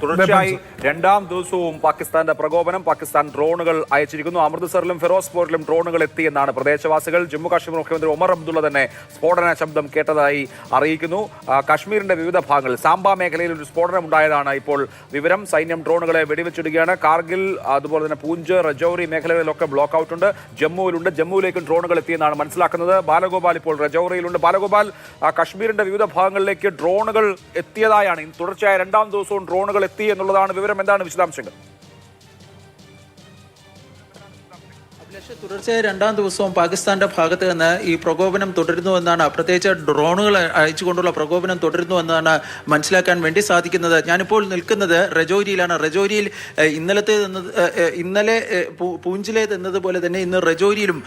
തുടർച്ചയായി രണ്ടാം ദിവസവും പാകിസ്ഥാന്റെ പ്രകോപനം. പാകിസ്ഥാൻ ഡ്രോണുകൾ അയച്ചിരിക്കുന്നു. അമൃത്സറിലും ഫിറോസ്പൂരിലും ഡ്രോണുകൾ എത്തിയെന്നാണ് പ്രദേശവാസികൾ. ജമ്മു കാശ്മീർ മുഖ്യമന്ത്രി ഒമർ അബ്ദുള്ള തന്നെ സ്ഫോടന ശബ്ദം കേട്ടതായി അറിയിക്കുന്നു. കാശ്മീരിന്റെ വിവിധ ഭാഗങ്ങളിൽ സാംബ മേഖലയിൽ ഒരു സ്ഫോടനം ഉണ്ടായതാണ് ഇപ്പോൾ വിവരം. സൈന്യം ഡ്രോണുകളെ വെടിവെച്ചിടുകയാണ്. കാർഗിൽ, അതുപോലെ തന്നെ പൂഞ്ച്, രജൌരി മേഖലകളിലൊക്കെ ബ്ലോക്ക് ഔട്ട് ഉണ്ട്. ജമ്മുവിലുണ്ട്. ജമ്മുവിലേക്കും ഡ്രോണുകൾ എത്തിയെന്നാണ് മനസ്സിലാക്കുന്നത്. ബാലഗോപാൽ ഇപ്പോൾ രജൌറിയിലുണ്ട്. ബാലഗോപാൽ, കാശ്മീരിന്റെ വിവിധ ഭാഗങ്ങളിലേക്ക് ഡ്രോണുകൾ എത്തിയതായാണ് തുടർച്ചയായ രണ്ടാം ദിവസവും ഡ്രോണുകൾ എത്തി എന്നുള്ളതാണ് വിവരം. എന്താണ് വിശദാംശങ്ങൾ? തുടർച്ചയായ രണ്ടാം ദിവസവും പാകിസ്ഥാന്റെ ഭാഗത്ത് നിന്ന് ഈ പ്രകോപനം തുടരുന്നുവെന്നാണ്, പ്രത്യേകിച്ച് ഡ്രോണുകൾ അയച്ചുകൊണ്ടുള്ള പ്രകോപനം തുടരുന്നുവെന്നാണ് മനസ്സിലാക്കാൻ വേണ്ടി സാധിക്കുന്നത്. ഞാനിപ്പോൾ നിൽക്കുന്നത് രജൌരിയിലാണ്. രജൌരിയിൽ ഇന്നലെ പൂഞ്ചിലേത് എന്നതുപോലെ തന്നെ ഇന്ന് രജൌരിയിലും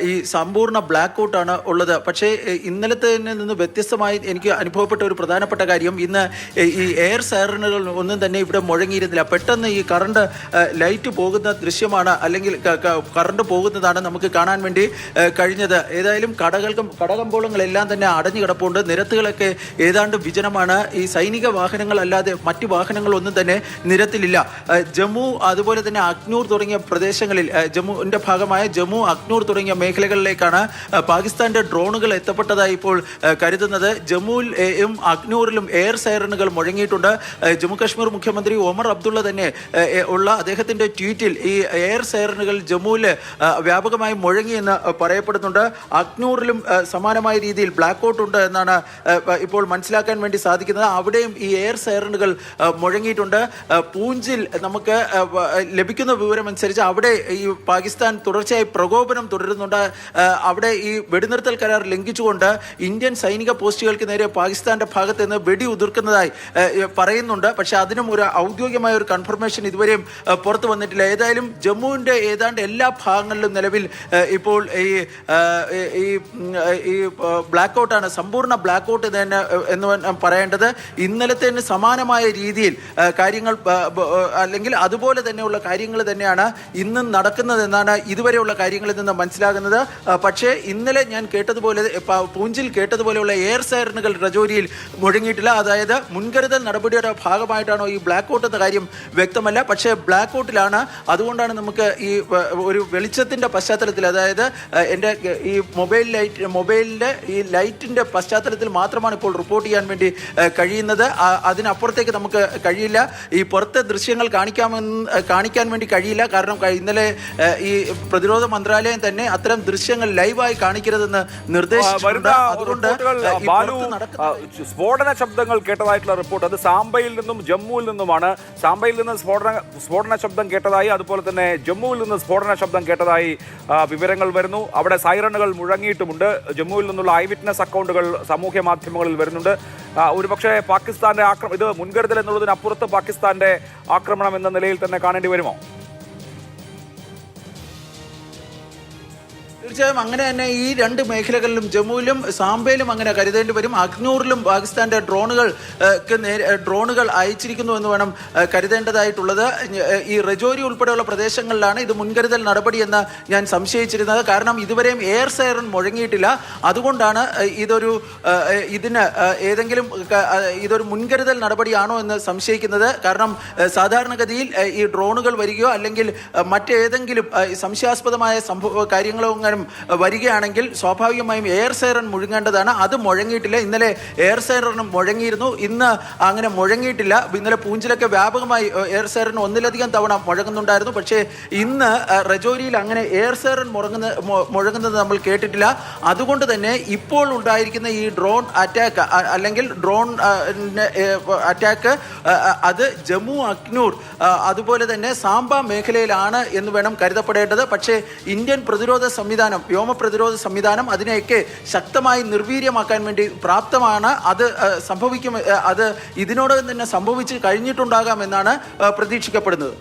ഈ സമ്പൂർണ്ണ ബ്ലാക്ക് ഔട്ടാണ് ഉള്ളത്. പക്ഷേ ഇന്നലത്തെ നിന്ന് വ്യത്യസ്തമായി എനിക്ക് അനുഭവപ്പെട്ട ഒരു പ്രധാനപ്പെട്ട കാര്യം, ഇന്ന് ഈ എയർ സൈറനുകൾ ഒന്നും തന്നെ ഇവിടെ മുഴങ്ങിയിരുന്നില്ല. പെട്ടെന്ന് ഈ കറണ്ട് ലൈറ്റ് പോകുന്ന ദൃശ്യമാണ്, അല്ലെങ്കിൽ കറണ്ട് പോകുന്നതാണ് നമുക്ക് കാണാൻ വേണ്ടി കഴിഞ്ഞത്. ഏതായാലും കടകമ്പോളങ്ങളെല്ലാം തന്നെ അടഞ്ഞു കിടപ്പുണ്ട്. നിരത്തുകളൊക്കെ ഏതാണ്ട് വിജനമാണ്. ഈ സൈനിക വാഹനങ്ങൾ അല്ലാതെ മറ്റു വാഹനങ്ങളൊന്നും തന്നെ നിരത്തിലില്ല. ജമ്മു, അതുപോലെ തന്നെ അഖ്നൂർ തുടങ്ങിയ പ്രദേശങ്ങളിൽ, ജമ്മുവിൻ്റെ ഭാഗമായ ജമ്മു, അഖ്നൂർ തുടങ്ങിയ മേഖലകളിലേക്കാണ് പാകിസ്ഥാന്റെ ഡ്രോണുകൾ എത്തപ്പെട്ടതായി ഇപ്പോൾ കരുതുന്നത്. ജമ്മുവിലും അഖ്നൂറിലും എയർ സൈറനുകൾ മുഴങ്ങിയിട്ടുണ്ട്. ജമ്മു കാശ്മീർ മുഖ്യമന്ത്രി ഒമർ അബ്ദുള്ള തന്നെ ഉള്ള അദ്ദേഹത്തിന്റെ ട്വീറ്റിൽ ഈ എയർ സൈറനുകൾ ജമ്മുവിൽ വ്യാപകമായി മുഴങ്ങിയെന്ന് പറയപ്പെടുന്നുണ്ട്. അഖ്നൂറിലും സമാനമായ രീതിയിൽ ബ്ലാക്ക് ഔട്ട് ഉണ്ട് എന്നാണ് ഇപ്പോൾ മനസ്സിലാക്കാൻ വേണ്ടി സാധിക്കുന്നത്. അവിടെയും ഈ എയർ സൈറനുകൾ മുഴങ്ങിയിട്ടുണ്ട്. പൂഞ്ചിൽ നമുക്ക് ലഭിക്കുന്ന വിവരമനുസരിച്ച് അവിടെ ഈ പാകിസ്ഥാൻ തുടർച്ചയായി പ്രകോപനം തുടരുന്നുണ്ട്. അവിടെ ഈ വെടിനിർത്തൽ കരാർ ലംഘിച്ചുകൊണ്ട് ഇന്ത്യൻ സൈനിക പോസ്റ്റുകൾക്ക് നേരെ പാകിസ്ഥാന്റെ ഭാഗത്ത് നിന്ന് വെടി ഉതിർക്കുന്നതായി പറയുന്നുണ്ട്. പക്ഷെ അതിനും ഒരു ഔദ്യോഗികമായ ഒരു കൺഫർമേഷൻ ഇതുവരെയും പുറത്തു വന്നിട്ടില്ല. ഏതായാലും ജമ്മുവിൻ്റെ ഏതാണ്ട് എല്ലാ ഭാഗങ്ങളിലും നിലവിൽ ഇപ്പോൾ ഈ ബ്ലാക്ക് ഔട്ടാണ്, സമ്പൂർണ്ണ ബ്ലാക്ക് ഔട്ട് തന്നെ എന്ന് പറയേണ്ടത്. ഇന്നലത്തെ സമാനമായ രീതിയിൽ കാര്യങ്ങൾ, അല്ലെങ്കിൽ അതുപോലെ തന്നെയുള്ള കാര്യങ്ങൾ തന്നെയാണ് ഇന്നും നടക്കുന്നതെന്നാണ് ഇതുവരെയുള്ള കാര്യങ്ങളിൽ നിന്ന് മനസ്സിലാകുന്നത്. പക്ഷേ ഇന്നലെ ഞാൻ കേട്ടതുപോലെ, പൂഞ്ചിൽ കേട്ടതുപോലെയുള്ള എയർ സൈറനുകൾ രജൌരിയിൽ മുഴങ്ങിയിട്ടില്ല. അതായത് മുൻകരുതൽ നടപടിയുടെ ഭാഗമായിട്ടാണോ ഈ ബ്ലാക്ക് ഔട്ട് എന്ന കാര്യം വ്യക്തമല്ല. പക്ഷേ ബ്ലാക്ക് ഔട്ടിലാണ്. അതുകൊണ്ടാണ് നമുക്ക് ഈ ഒരു വെളിച്ചത്തിൻ്റെ പശ്ചാത്തലത്തിൽ, അതായത് എൻ്റെ ഈ മൊബൈലിൻ്റെ ഈ ലൈറ്റിൻ്റെ പശ്ചാത്തലത്തിൽ മാത്രമാണ് ഇപ്പോൾ റിപ്പോർട്ട് ചെയ്യാൻ വേണ്ടി കഴിയുന്നത്. അതിനപ്പുറത്തേക്ക് നമുക്ക് കഴിയില്ല. ഈ പുറത്തെ ദൃശ്യങ്ങൾ കാണിക്കാൻ വേണ്ടി കഴിയില്ല. കാരണം ഇന്നലെ ഈ പ്രതിരോധ മന്ത്രാലയം തന്നെ അത്തരം ദൃശ്യങ്ങൾ ലൈവായി കാണിക്കരുതെന്ന് നിർദ്ദേശിച്ചിട്ടുണ്ട്. അതുകൊണ്ട് സ്ഫോടന ശബ്ദങ്ങൾ കേട്ടതായിട്ടുള്ള റിപ്പോർട്ട് അത് സാംബയിൽ നിന്നും ജമ്മുവിൽ നിന്നുമാണ്. സാംബയിൽ നിന്ന് സ്ഫോടന ശബ്ദം കേട്ടതായി, അതുപോലെ തന്നെ ജമ്മുവിൽ നിന്ന് സ്ഫോടന ശബ്ദം കേട്ടതായി വിവരങ്ങൾ വരുന്നു. അവിടെ സൈറണുകൾ മുഴങ്ങിയിട്ടുമുണ്ട്. ജമ്മുവിൽ നിന്നുള്ള ഐ വിറ്റ്നസ് അക്കൗണ്ടുകൾ സാമൂഹ്യ മാധ്യമങ്ങളിൽ വരുന്നുണ്ട്. ഒരുപക്ഷെ പാകിസ്ഥാന്റെ ഇത് മുൻകരുതൽ എന്നുള്ളതിനപ്പുറത്ത് പാകിസ്ഥാന്റെ ആക്രമണം എന്ന നിലയിൽ തന്നെ കാണേണ്ടി വരുമോ? തീർച്ചയായും അങ്ങനെ തന്നെ ഈ രണ്ട് മേഖലകളിലും, ജമ്മുവിലും സാംബയിലും അങ്ങനെ കരുതേണ്ടി വരും. അഖ്നൂറിലും പാകിസ്ഥാന്റെ ഡ്രോണുകൾ അയച്ചിരിക്കുന്നു എന്ന് വേണം കരുതേണ്ടതായിട്ടുള്ളത്. ഈ രജൌരി ഉൾപ്പെടെയുള്ള പ്രദേശങ്ങളിലാണ് ഇത് മുൻകരുതൽ നടപടി എന്ന് ഞാൻ സംശയിച്ചിരുന്നത്. കാരണം ഇതുവരെയും എയർ സൈറൺ മുഴങ്ങിയിട്ടില്ല. അതുകൊണ്ടാണ് ഇതൊരു മുൻകരുതൽ നടപടിയാണോ എന്ന് സംശയിക്കുന്നത്. കാരണം സാധാരണഗതിയിൽ ഈ ഡ്രോണുകൾ വരികയോ അല്ലെങ്കിൽ മറ്റേതെങ്കിലും സംശയാസ്പദമായ കാര്യങ്ങളോ വരികയാണെങ്കിൽ സ്വാഭാവികമായും എയർ സൈറൺ മുഴങ്ങേണ്ടതാണ്. അത് മുഴങ്ങിയിട്ടില്ല. ഇന്നലെ എയർ സൈറൺ മുഴങ്ങിയിരുന്നു, ഇന്ന് അങ്ങനെ മുഴങ്ങിയിട്ടില്ല. ഇന്നലെ പൂഞ്ചിലൊക്കെ വ്യാപകമായി എയർ സൈറൺ ഒന്നിലധികം തവണ മുഴങ്ങുന്നുണ്ടായിരുന്നു. പക്ഷേ ഇന്ന് രജൌരിയിൽ അങ്ങനെ എയർ സൈറൺ മുഴങ്ങുന്നത് നമ്മൾ കേട്ടിട്ടില്ല. അതുകൊണ്ട് തന്നെ ഇപ്പോൾ ഉണ്ടായിരിക്കുന്ന ഈ ഡ്രോൺ അറ്റാക്ക്, അല്ലെങ്കിൽ ഡ്രോൺ അറ്റാക്ക്, അത് ജമ്മു, അഖ്നൂർ, അതുപോലെ തന്നെ സാംബ മേഖലയിലാണ് എന്ന് വേണം കരുതപ്പെടേണ്ടത്. പക്ഷേ ഇന്ത്യൻ പ്രതിരോധ സംവിധാനം, വ്യോമ പ്രതിരോധ സംവിധാനം അതിനെയൊക്കെ ശക്തമായി നിർവീര്യമാക്കാൻ വേണ്ടി പ്രാപ്തമാണ്. അത് ഇതിനോടകം തന്നെ സംഭവിച്ച് കഴിഞ്ഞിട്ടുണ്ടാകാമെന്നാണ് പ്രതീക്ഷിക്കപ്പെടുന്നത്.